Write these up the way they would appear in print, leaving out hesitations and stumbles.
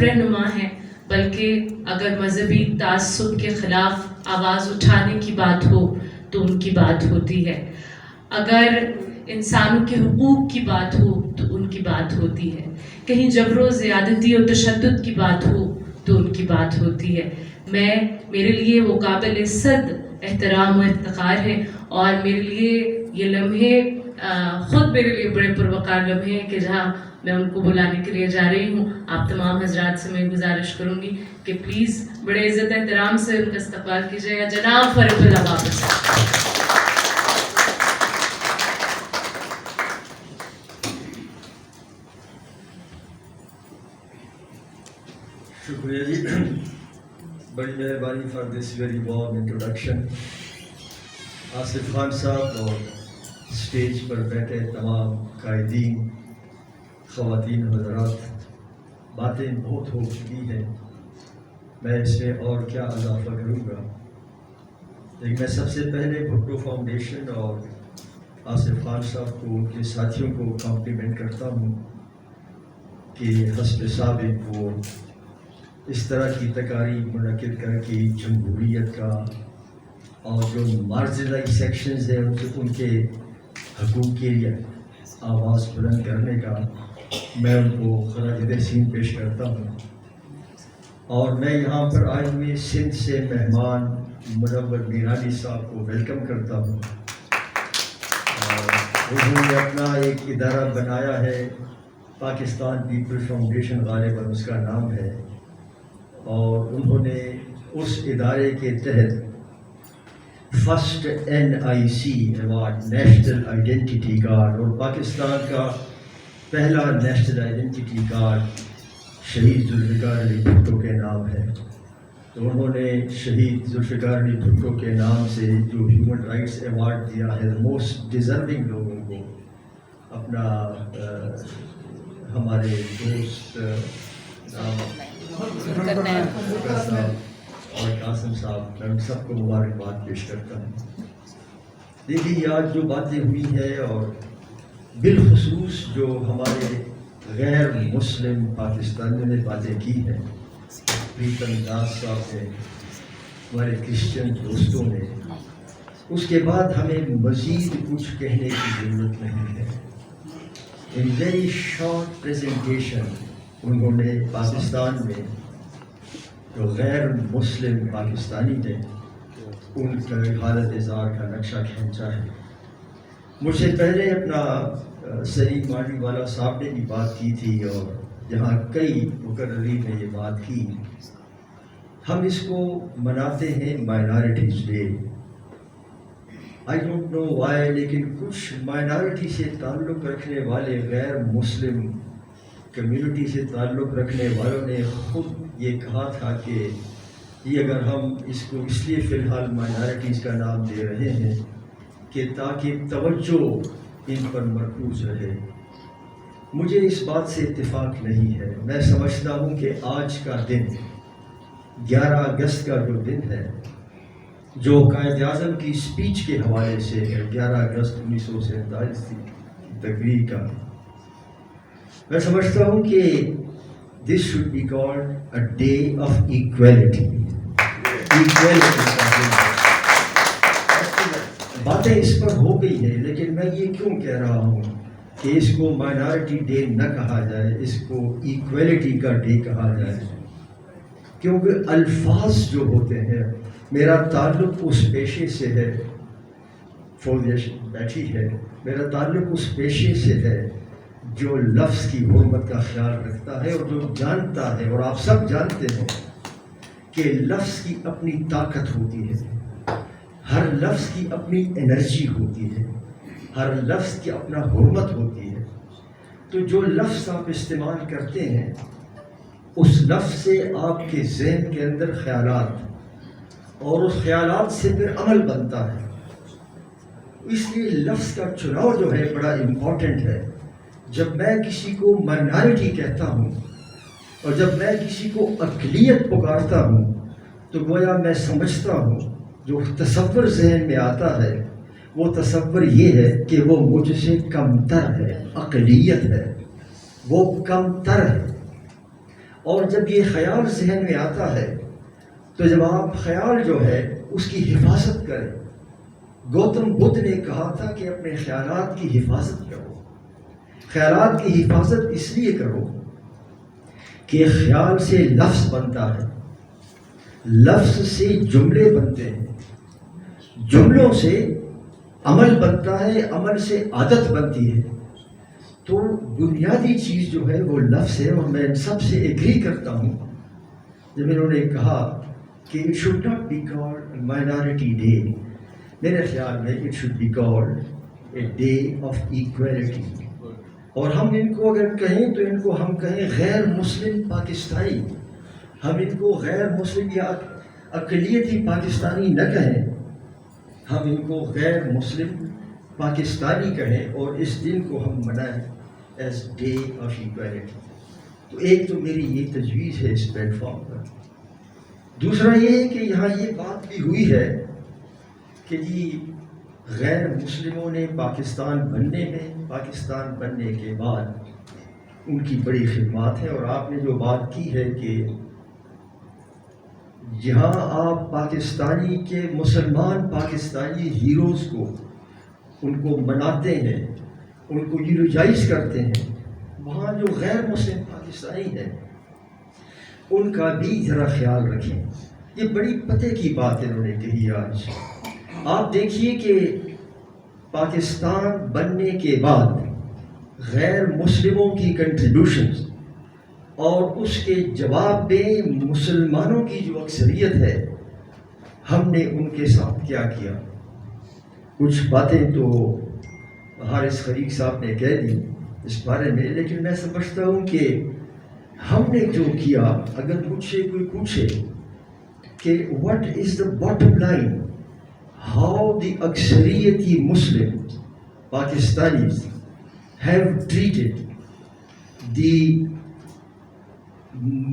رہنما ہیں، بلکہ اگر مذہبی تعصب کے خلاف آواز اٹھانے کی بات ہو تو ان کی بات ہوتی ہے، اگر انسانوں کے حقوق کی بات ہو تو ان کی بات ہوتی ہے، کہیں جبر و زیادتی اور تشدد کی بات ہو تو ان کی بات ہوتی ہے۔ میرے لیے وہ قابل صد احترام و افتخار ہے، اور میرے لیے یہ لمحے خود میرے لیے بڑے پروقار لمحے ہیں کہ جہاں میں ان کو بلانے کے لیے جا رہی ہوں۔ آپ تمام حضرات سے میں گزارش کروں گی کہ پلیز بڑے عزت احترام سے ان کا استقبال کیجیے گا۔ جناب فرید اللہ بابر صاحب۔ شکریہ جی، بڑی مہربانی for this very warm introduction. Asif Khan صاحب اور اسٹیج پر بیٹھے تمام قائدین، خواتین حضرات، باتیں بہت ہو چکی ہیں، میں اس میں اور کیا اضافہ کروں گا، لیکن میں سب سے پہلے بھٹو فاؤنڈیشن اور آصف خان صاحب کو، ان کے ساتھیوں کو کمپلیمنٹ کرتا ہوں کہ حسب سابق وہ اس طرح کی تقاریب منعقد کر کے جمہوریت کا اور جو مارجنلائز سیکشنز ہیں ان کے حقوق کے لیے آواز بلند کرنے کا میں ان کو خراج تحسین پیش کرتا ہوں۔ اور میں یہاں پر آئے ہوئے سندھ سے مہمان منور میرانی صاحب کو ویلکم کرتا ہوں۔ انہوں نے اپنا ایک ادارہ بنایا ہے، پاکستان پیپل فاؤنڈیشن، غالباً اس کا نام ہے، اور انہوں نے اس ادارے کے تحت first NIC award, national identity card, اور پاکستان کا پہلا نیشنل آئیڈینٹی کارڈ شہید ذوالفقار علی بھٹو کے نام ہے۔ تو انہوں نے شہید ذوالفقار علی بھٹو کے نام سے جو ہیومن رائٹس ایوارڈ دیا ہے موسٹ ڈیزرونگ لوگوں کو، اپنا ہمارے دوست اور قاسم صاحب، میں ان سب کو مبارکباد پیش کرتا ہوں۔ دیکھیے آج جو باتیں ہوئی ہیں، اور بالخصوص جو ہمارے غیر مسلم پاکستانیوں نے باتیں کی ہیں، پریتم داس صاحب نے، ہمارے کرسچن دوستوں نے، اس کے بعد ہمیں مزید کچھ کہنے کی ضرورت نہیں ہے۔ ان ویری شارٹ پریزنٹیشن انہوں نے پاکستان میں جو غیر مسلم پاکستانی ہیں ان کا حالت زار کا نقشہ کھینچا ہے۔ مجھ سے پہلے اپنا سلیم مانڈی والا صاحب نے بھی بات کی تھی، اور جہاں کئی مقررین نے یہ بات کی، ہم اس کو مناتے ہیں minorities day. I don't know why, لیکن کچھ مائنارٹی سے تعلق رکھنے والے غیر مسلم کمیونٹی سے تعلق رکھنے والوں نے خود یہ کہا تھا کہ یہ اگر ہم اس کو اس لیے فی الحال مائنارٹیز کا نام دے رہے ہیں کہ تاکہ توجہ ان پر مرکوز رہے۔ مجھے اس بات سے اتفاق نہیں ہے۔ میں سمجھتا ہوں کہ آج کا دن 11 اگست کا جو دن ہے، جو قائد اعظم کی اسپیچ کے حوالے سے ہے، 11 اگست 1947 کی تقریر کا، میں سمجھتا ہوں کہ this should be called a day of equality. باتیں اس پر ہو گئی ہیں، لیکن میں یہ کیوں کہہ رہا ہوں کہ اس کو مائنارٹی ڈے نہ کہا جائے، اس کو ایکویلٹی کا ڈے کہا جائے، کیونکہ الفاظ جو ہوتے ہیں، میرا تعلق اس پیشے سے ہے، فوجیش بیٹھی ہے، میرا تعلق اس پیشے سے ہے جو لفظ کی حرمت کا خیال رکھتا ہے، اور جو جانتا ہے، اور آپ سب جانتے ہیں کہ لفظ کی اپنی طاقت ہوتی ہے، ہر لفظ کی اپنی انرجی ہوتی ہے، ہر لفظ کی اپنا حرمت ہوتی ہے۔ تو جو لفظ آپ استعمال کرتے ہیں، اس لفظ سے آپ کے ذہن کے اندر خیالات، اور اس خیالات سے پھر عمل بنتا ہے۔ اس لیے لفظ کا چناؤ جو ہے بڑا امپورٹنٹ ہے۔ جب میں کسی کو مائنارٹی کہتا ہوں، اور جب میں کسی کو اقلیت پکارتا ہوں، تو گویا میں سمجھتا ہوں، جو تصور ذہن میں آتا ہے وہ تصور یہ ہے کہ وہ مجھ سے کم تر ہے، اقلیت ہے، وہ کم تر ہے۔ اور جب یہ خیال ذہن میں آتا ہے تو جب آپ خیال جو ہے اس کی حفاظت کریں. گوتم بدھ نے کہا تھا کہ اپنے خیالات کی حفاظت کرو. خیالات کی حفاظت اس لیے کرو کہ خیال سے لفظ بنتا ہے, لفظ سے جملے بنتے ہیں, جملوں سے عمل بنتا ہے, عمل سے عادت بنتی ہے. تو بنیادی چیز جو ہے وہ لفظ ہے, اور میں سب سے ایگری کرتا ہوں جب انہوں نے کہا کہ it should not be called minority day. میرے خیال میں it should be called a day of equality. اور ہم ان کو اگر کہیں تو ان کو ہم کہیں غیر مسلم پاکستانی, ہم ان کو غیر مسلم یا اقلیتی پاکستانی نہ کہیں, ہم ان کو غیر مسلم پاکستانی کہیں, اور اس دن کو ہم منائیں ایز ڈے آف ایکویلٹی. تو ایک تو میری یہ تجویز ہے اس پلیٹ فارم پر. دوسرا یہ ہے کہ یہاں یہ بات بھی ہوئی ہے کہ جی غیر مسلموں نے پاکستان بننے میں, پاکستان بننے کے بعد ان کی بڑی خدمات ہیں. اور آپ نے جو بات کی ہے کہ جہاں آپ پاکستانی کے مسلمان پاکستانی ہیروز کو ان کو مناتے ہیں, ان کو یوروجائز کرتے ہیں, وہاں جو غیر مسلم پاکستانی ہیں ان کا بھی ذرا خیال رکھیں. یہ بڑی پتے کی بات انہوں نے کہی آج. آپ دیکھیے کہ پاکستان بننے کے بعد غیر مسلموں کی کنٹریبیوشنز اور اس کے جواب میں مسلمانوں کی جو اکثریت ہے, ہم نے ان کے ساتھ کیا کیا. کچھ باتیں تو حارث خلیق صاحب نے کہہ دی اس بارے میں, لیکن میں سمجھتا ہوں کہ ہم نے جو کیا, اگر مجھ سے کوئی پوچھے کہ what is the bottom line, how the aksariyati Muslim Pakistanis have treated the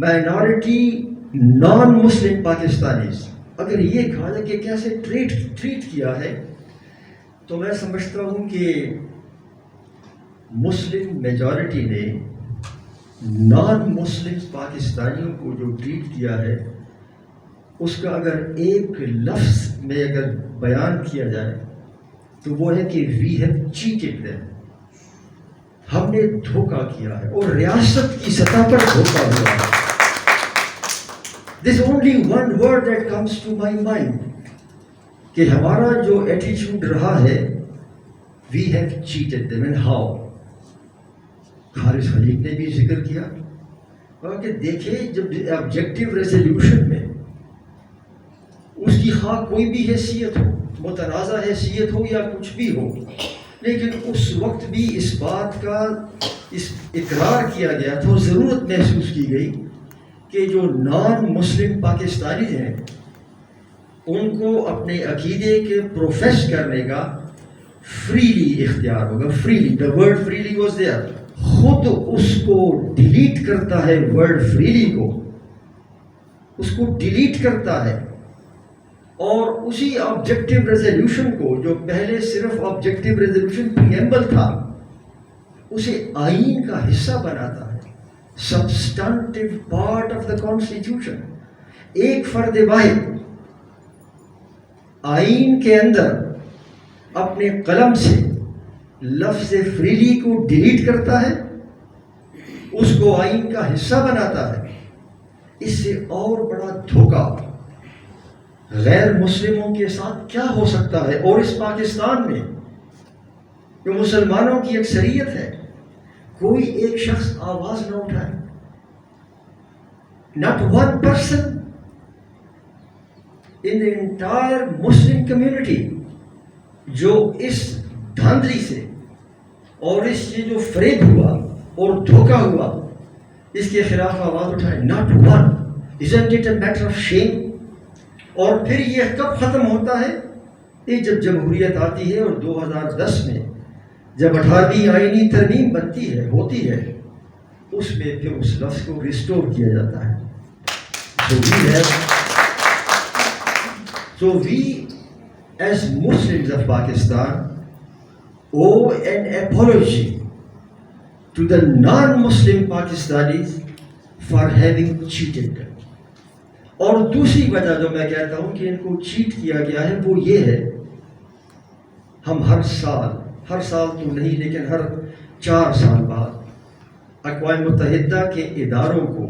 minority non-Muslim Pakistanis, اگر یہ کہا جائے کہ کیسے ٹریٹ کیا ہے, تو میں سمجھتا ہوں کہ مسلم میجورٹی نے نان مسلم پاکستانیوں کو جو ٹریٹ کیا ہے اس کا اگر ایک لفظ میں اگر بیان کیا جائے تو وہ ہے کہ وی ہیو چیٹڈ دیم. ہم نے دھوکہ کیا ہے, اور ریاست کی سطح پر دھوکہ ہوا ہے. There's only one word that comes to my mind کہ ہمارا جو ایٹیچیوڈ رہا ہے, we have cheated them. And how? Haris Khaliq نے بھی ذکر کیا کہ دیکھیں جب آبجیکٹو ریزولوشن میں اس کی خواہ کوئی بھی حیثیت ہو, متنازع حیثیت ہو یا کچھ بھی ہو, لیکن اس وقت بھی اس بات کا اقرار کیا گیا تھا, ضرورت محسوس کی گئی کہ جو نان مسلم پاکستانی ہیں ان کو اپنے عقیدے کے پروفیس کرنے کا فریلی اختیار ہوگا. Freely, the word freely was there. خود اس کو ڈیلیٹ کرتا ہے, ورڈ فریلی کو اس کو ڈیلیٹ کرتا ہے, اور اسی آبجیکٹو ریزولوشن کو جو پہلے صرف آبجیکٹو ریزولوشن پریمبل تھا اسے آئین کا حصہ بناتا ہے, سبسٹانٹیو پارٹ آف دا کانسٹیٹیوشن. ایک فرد واحد آئین کے اندر اپنے قلم سے لفظ فریلی کو ڈیلیٹ کرتا ہے, اس کو آئین کا حصہ بناتا ہے. اس سے اور بڑا دھوکہ غیر مسلموں کے ساتھ کیا ہو سکتا ہے؟ اور اس پاکستان میں جو مسلمانوں کی اکثریت ہے, کوئی ایک شخص آواز نہ اٹھائے, not one person in the entire Muslim community جو اس دھاندلی سے اور اس یہ جو فریب ہوا اور دھوکہ ہوا اس کے خلاف آواز اٹھائے. not one. Isn't it a matter of shame? اور پھر یہ کب ختم ہوتا ہے؟ یہ جب جمہوریت آتی ہے, اور 2010 میں جب 18ویں آئینی ترمیم بنتی ہے, ہوتی ہے, اس میں پھر اس لفظ کو ریسٹور کیا جاتا ہے. So we as Muslims of Pakistan owe an apology to the non-Muslim Pakistanis for having cheated. اور دوسری وجہ جو میں کہتا ہوں کہ ان کو چیٹ کیا گیا ہے وہ یہ ہے، ہم ہر سال تو نہیں لیکن ہر 4 سال بعد اقوام متحدہ کے اداروں کو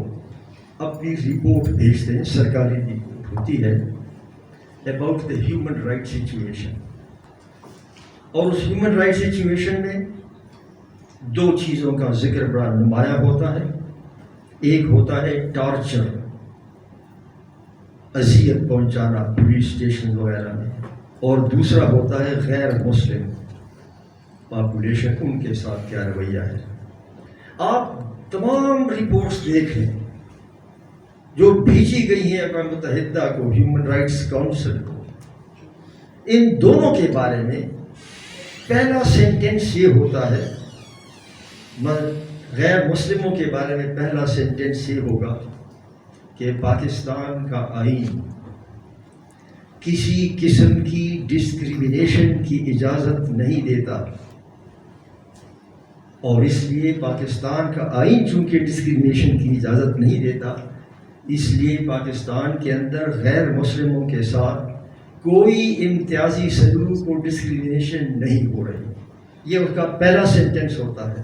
اپنی رپورٹ بھیجتے ہیں، سرکاری رپورٹ ہوتی ہے about the human rights situation. اور اس ہیومن رائٹ سچویشن میں 2 چیزوں کا ذکر بڑا نمایاں ہوتا ہے. ایک ہوتا ہے ٹارچر، اذیت پہنچانا پولیس اسٹیشن وغیرہ میں، اور دوسرا ہوتا ہے غیر مسلم پاپولیشن، ان کے ساتھ کیا رویہ ہے. آپ تمام رپورٹس دیکھ لیں جو بھیجی گئی ہیں اقوام متحدہ کو، ہیومن رائٹس کاؤنسل کو، ان دونوں کے بارے میں پہلا سینٹینس یہ ہوتا ہے، غیر مسلموں کے بارے میں پہلا سینٹینس یہ ہوگا کہ پاکستان کا آئین کسی قسم کی ڈسکریمنیشن کی اجازت نہیں دیتا، اور اس لیے پاکستان کا آئین چونکہ ڈسکریمنیشن کی اجازت نہیں دیتا، اس لیے پاکستان کے اندر غیر مسلموں کے ساتھ کوئی امتیازی سلوک اور ڈسکریمنیشن نہیں ہو رہی. یہ اس کا پہلا سینٹینس ہوتا ہے.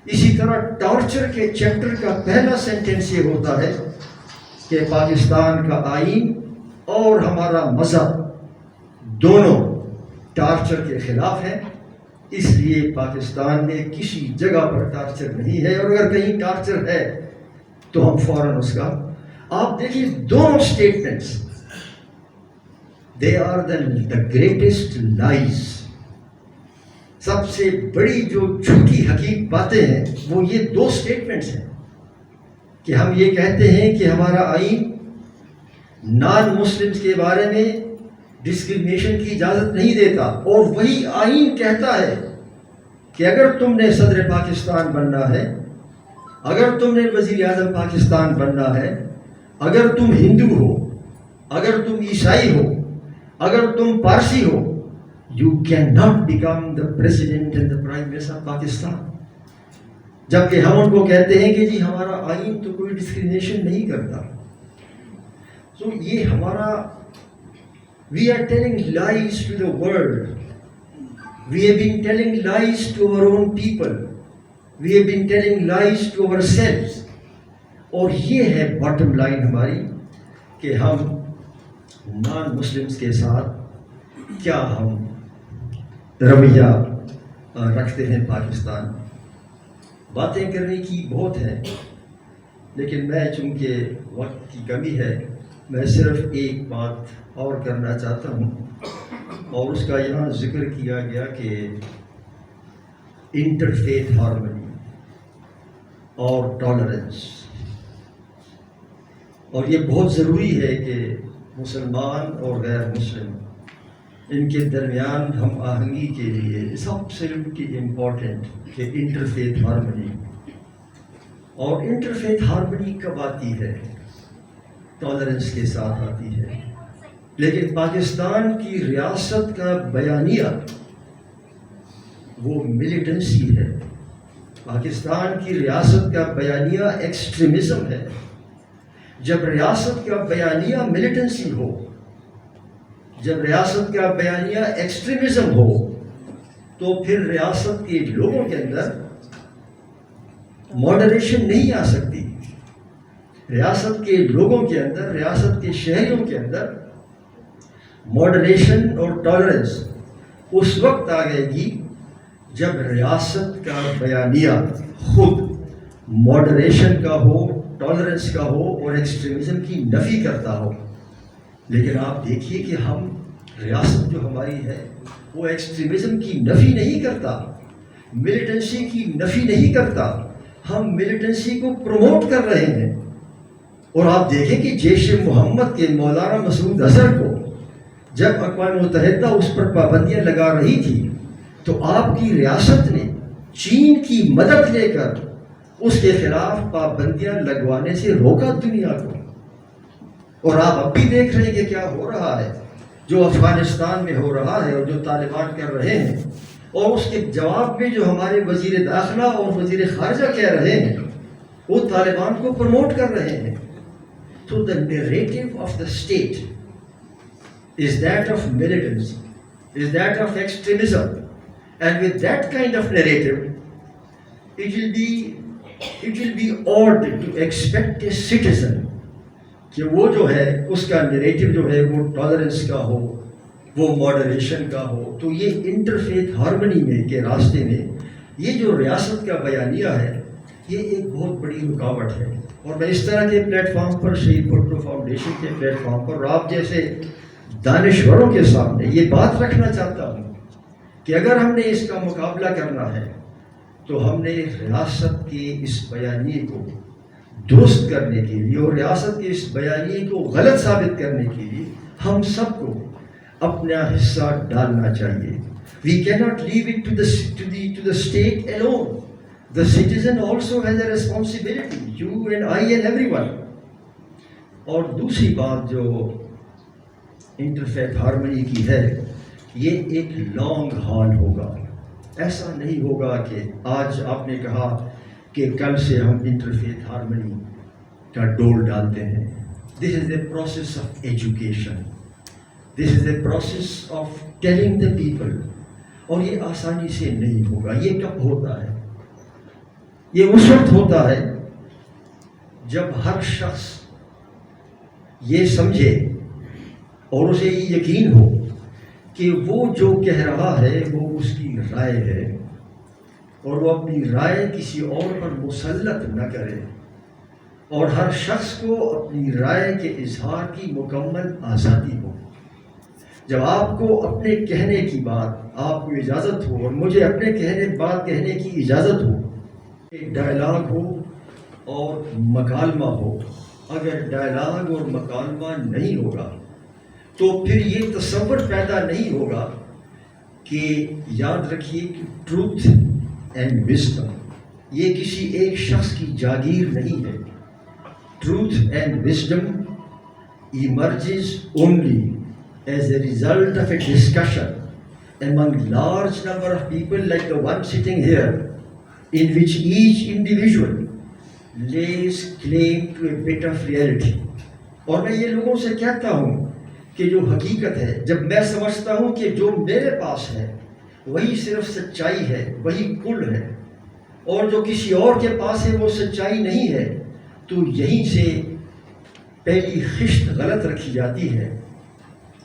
اسی طرح ٹارچر کے چیپٹر کا پہلا سینٹینس یہ ہوتا ہے کہ پاکستان کا آئین اور ہمارا مذہب دونوں ٹارچر کے خلاف ہیں، اس لیے پاکستان میں کسی جگہ پر ٹارچر نہیں ہے، اور اگر کہیں ٹارچر ہے تو ہم فوراً اس کا. آپ دیکھیے دونوں statements they are the greatest lies. سب سے بڑی جو جھوٹی حقیقی باتیں ہیں وہ یہ 2 اسٹیٹمنٹس ہیں کہ ہم یہ کہتے ہیں کہ ہمارا آئین نان مسلمس کے بارے میں ڈسکریمنیشن کی اجازت نہیں دیتا، اور وہی آئین کہتا ہے کہ اگر تم نے صدر پاکستان بننا ہے، اگر تم نے وزیر اعظم پاکستان بننا ہے، اگر تم ہندو ہو، اگر تم عیسائی ہو، اگر تم پارسی ہو، you cannot become the president and the prime minister of Pakistan. جبکہ ہم ان کو کہتے ہیں کہ جی ہمارا آئین تو کوئی ڈسکریمنیشن نہیں کرتا. تو یہ ہمارا we are telling lies to the world. We have been telling lies to our own people. We have been telling lies to ourselves. اور یہ ہے باٹم لائن ہماری کہ ہم نان مسلمس کے ساتھ کیا ہم رویہ رکھتے ہیں. پاکستان باتیں کرنے کی بہت ہیں، لیکن میں چونکہ وقت کی کمی ہے میں صرف ایک بات اور کرنا چاہتا ہوں، اور اس کا یہاں ذکر کیا گیا کہ انٹرفیتھ ہارمنی اور ٹالرنس، اور یہ بہت ضروری ہے کہ مسلمان اور غیر مسلم ان کے درمیان ہم آہنگی کے لیے سب سے امپورٹنٹ کہ انٹرفیتھ ہارمنی. اور انٹرفیتھ ہارمنی کب آتی ہے؟ ٹالرنس کے ساتھ آتی ہے. لیکن پاکستان کی ریاست کا بیانیہ وہ ملیٹنسی ہے. پاکستان کی ریاست کا بیانیہ ایکسٹریمزم ہے. جب ریاست کا بیانیہ ملیٹنسی ہو، جب ریاست کا بیانیہ ایکسٹریمزم ہو، تو پھر ریاست کے لوگوں کے اندر ماڈریشن نہیں آ سکتی. ریاست کے لوگوں کے اندر، ریاست کے شہریوں کے اندر ماڈریشن اور ٹالرنس اس وقت آ گئے گی جب ریاست کا بیانیہ خود ماڈریشن کا ہو، ٹالرنس کا ہو اور ایکسٹریمزم کی نفی کرتا ہو. لیکن آپ دیکھیے کہ ہم ریاست جو ہماری ہے وہ ایکسٹریمزم کی نفی نہیں کرتا، ملیٹنسی کی نفی نہیں کرتا، ہم ملیٹنسی کو پروموٹ کر رہے ہیں. اور آپ دیکھیں کہ جیش محمد کے مولانا مسعود اظہر کو جب اقوام متحدہ اس پر پابندیاں لگا رہی تھی تو آپ کی ریاست نے چین کی مدد لے کر اس کے خلاف پابندیاں لگوانے سے روکا دنیا کو. اور آپ اب بھی دیکھ رہے ہیں کہ کیا ہو رہا ہے، جو افغانستان میں ہو رہا ہے اور جو طالبان کر رہے ہیں، اور اس کے جواب میں جو ہمارے وزیر داخلہ اور وزیر خارجہ کہہ رہے ہیں وہ طالبان کو پروموٹ کر رہے ہیں. So the narrative of the state is that of militancy, is that of extremism, and with that kind of narrative, it will be odd to expect a citizen کہ وہ جو ہے اس کا نیریٹو جو ہے وہ ٹالرنس کا ہو, وہ ماڈریشن کا ہو. تو یہ انٹرفیتھ ہارمنی میں کے راستے میں یہ جو ریاست کا بیانیہ ہے یہ ایک بہت بڑی رکاوٹ ہے. اور میں اس طرح کے پلیٹ فارم پر, شہید بھٹو فاؤنڈیشن کے پلیٹ فارم پر, آپ جیسے دانشوروں کے سامنے یہ بات رکھنا چاہتا ہوں کہ اگر ہم نے اس کا مقابلہ کرنا ہے تو ہم نے ریاست کے اس بیانیے کو درست کرنے کے لیے اور ریاست کے اس بیانیے کو غلط ثابت کرنے کے لیے ہم سب کو اپنا حصہ ڈالنا چاہیے. We cannot leave it to the state alone. The citizen also has a responsibility. You and I and everyone. اور دوسری بات جو انٹرفیتھ ہارمنی کی ہے, یہ ایک لانگ ہال ہوگا. ایسا نہیں ہوگا کہ آج آپ نے کہا کہ کل سے ہم انٹرفیتھ ہارمنی کا ڈول ڈالتے ہیں. This is a process of education, this is a process of telling the people. اور یہ آسانی سے نہیں ہوگا. یہ کب ہوتا ہے؟ یہ اس وقت ہوتا ہے جب ہر شخص یہ سمجھے اور اسے یہ یقین ہو کہ وہ جو کہہ رہا ہے وہ اس کی رائے ہے اور وہ اپنی رائے کسی اور پر مسلط نہ کرے, اور ہر شخص کو اپنی رائے کے اظہار کی مکمل آزادی ہو. جب آپ کو اپنے کہنے کی بات آپ کو اجازت ہو اور مجھے اپنے بات کہنے کی اجازت ہو, ایک ڈائلاگ ہو اور مکالمہ ہو. اگر ڈائلاگ اور مکالمہ نہیں ہوگا تو پھر یہ تصور پیدا نہیں ہوگا کہ یاد رکھیے کہ ٹروتھ اینڈ وزڈم یہ کسی ایک شخص کی جاگیر نہیں ہے. Truth and wisdom emerges only as a result of a discussion among large number of people like the one sitting here, in which each individual lays claim to a bit of reality. اور میں یہ لوگوں سے کہتا ہوں کہ جو حقیقت ہے, جب میں سمجھتا ہوں کہ جو میرے پاس ہے وہی صرف سچائی ہے, وہی کل ہے, اور جو کسی اور کے پاس ہے وہ سچائی نہیں ہے, تو یہیں سے پہلی خشت غلط رکھی جاتی ہے.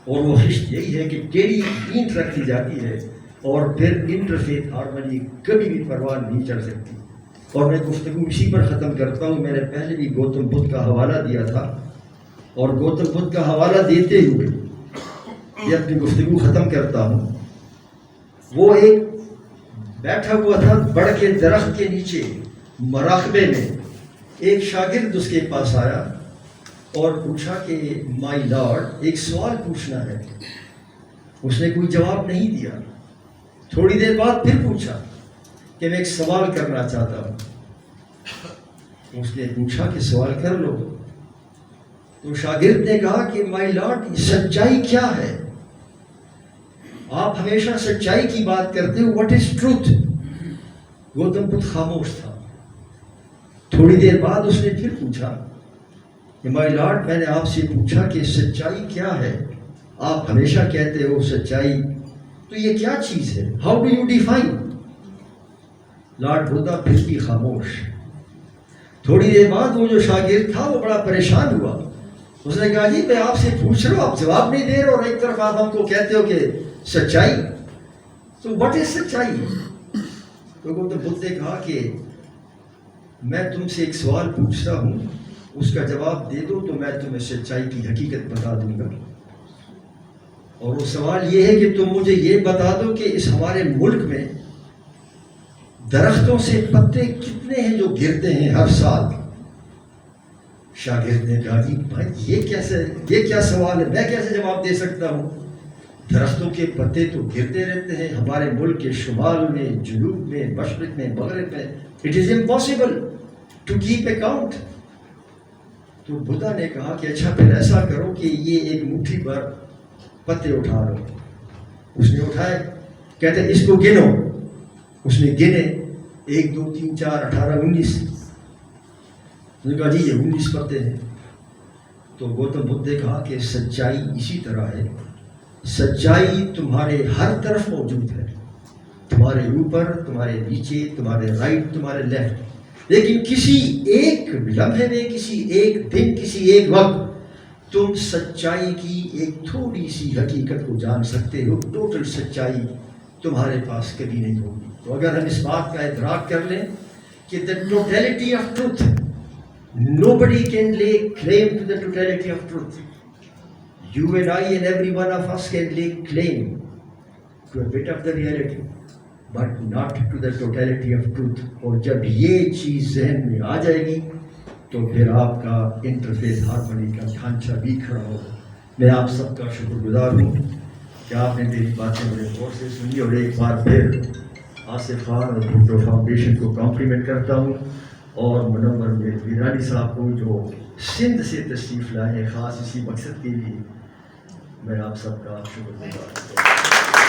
اور وہ خشت یہی ہے کہ ٹیڑھی اینٹ رکھی جاتی ہے, اور پھر انٹرفیتھ ہارمنی کبھی بھی پروان نہیں چڑھ سکتی. اور میں گفتگو اسی پر ختم کرتا ہوں. میں نے پہلے بھی گوتم بدھ کا حوالہ دیا تھا, اور گوتم بدھ کا حوالہ دیتے ہوئے یہ اپنی گفتگو ختم کرتا ہوں. وہ ایک بیٹھا ہوا تھا بڑ کے درخت کے نیچے مراقبے میں. ایک شاگرد اس کے پاس آیا اور پوچھا کہ مائی لارڈ ایک سوال پوچھنا ہے. اس نے کوئی جواب نہیں دیا. تھوڑی دیر بعد پھر پوچھا کہ میں ایک سوال کرنا چاہتا ہوں. اس نے پوچھا کہ سوال کر لو. تو شاگرد نے کہا کہ مائی لارڈ سچائی کیا ہے؟ آپ ہمیشہ سچائی کی بات کرتے ہو, واٹ از ٹروتھ؟ گوتم بدھ خاموش تھا. تھوڑی دیر بعد اس نے پھر پوچھا کہ مائی لارڈ میں نے آپ سے پوچھا کہ سچائی کیا ہے, آپ ہمیشہ کہتے ہو سچائی, تو یہ کیا چیز ہے؟ How do you define? Lord Buddha پھر بھی خاموش. تھوڑی دیر بعد وہ جو شاگرد تھا وہ بڑا پریشان ہوا. اس نے کہا جی میں آپ سے پوچھ رہا ہوں, آپ جواب نہیں دے رہے, اور ایک طرف آپ ہم کو کہتے ہو کہ سچائی. تو واٹ از سچائی؟ تو گوتم بدھ نے کہا کہ میں تم سے ایک سوال پوچھتا ہوں, اس کا جواب دے دو تو میں تمہیں سچائی کی حقیقت بتا دوں گا. اور وہ سوال یہ ہے کہ تم مجھے یہ بتا دو کہ اس ہمارے ملک میں درختوں سے پتے کتنے ہیں جو گرتے ہیں ہر سال؟ شاگرد نے کہا جی بھائی یہ کیا سوال ہے, میں کیسے جواب دے سکتا ہوں؟ درختوں کے پتے تو گرتے رہتے ہیں ہمارے ملک کے شمال میں, جنوب میں, مشرق میں, مغرب میں. It is impossible to keep account. تو بدھا نے کہا کہ اچھا پھر ایسا کرو کہ یہ ایک مٹھی پر پتے اٹھا لو. اس نے اٹھائے, کہتے اس کو گنو. اس نے گنے 1 2 3 4 18 19. نے کہا جی یہ 19 پتے ہیں. تو گوتم بدھ نے کہا کہ سچائی اسی طرح ہے, سچائی تمہارے ہر طرف موجود ہے, تمہارے اوپر, تمہارے نیچے, تمہارے رائٹ, تمہارے لیفٹ, لیکن کسی ایک لمحے میں, کسی ایک دن, کسی ایک وقت تم سچائی کی ایک تھوڑی سی حقیقت کو جان سکتے ہو. ٹوٹل سچائی تمہارے پاس کبھی نہیں ہوگی. تو اگر ہم اس بات کا ادراک کر لیں کہ the totality of truth, nobody can lay claim to the totality of truth. You and I and every one of us can lay claim to a bit of the reality, but not to the totality of truth. اور جب یہ چیز ذہن میں آ جائے گی تو پھر آپ کا انٹرفیس ہارمونی کا ڈھانچہ بھی کھڑا ہوگا. میں آپ سب کا شکر گزار ہوں کہ آپ نے میری باتیں بڑے غور سے سنی, اور ایک بار پھر آصف خان اور بھٹو فاؤنڈیشن کو کمپلیمنٹ کرتا ہوں, اور منور میرانی صاحب کو جو سندھ سے تشریف لائے ہیں خاص اسی مقصد کے لیے. میں آپ سب کا شکر گزار ہوں.